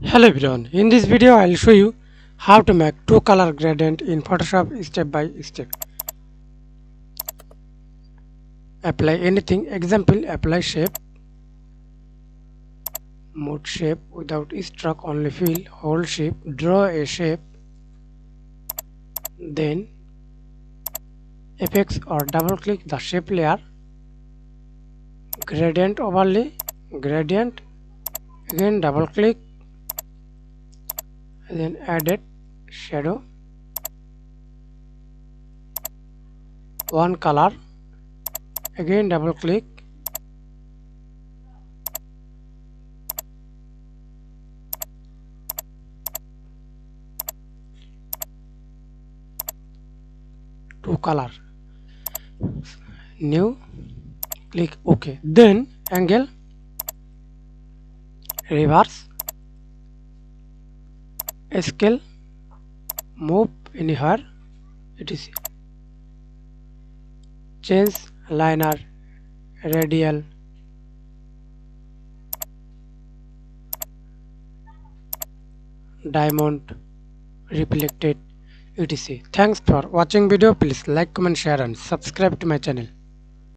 Hello everyone, in this video I will show you how to make two color gradient in Photoshop step by step. Apply anything, example apply shape, mode shape without stroke, only fill, hold shape, draw a shape, then effects or double click the shape layer, gradient overlay, gradient, again double click, and then added shadow, one color, again double click, two color, new, click OK, then angle, reverse, scale, move anywhere, etc. Change liner, radial, diamond, reflected, etc. Thanks for watching video. Please like, comment, share and subscribe to my channel.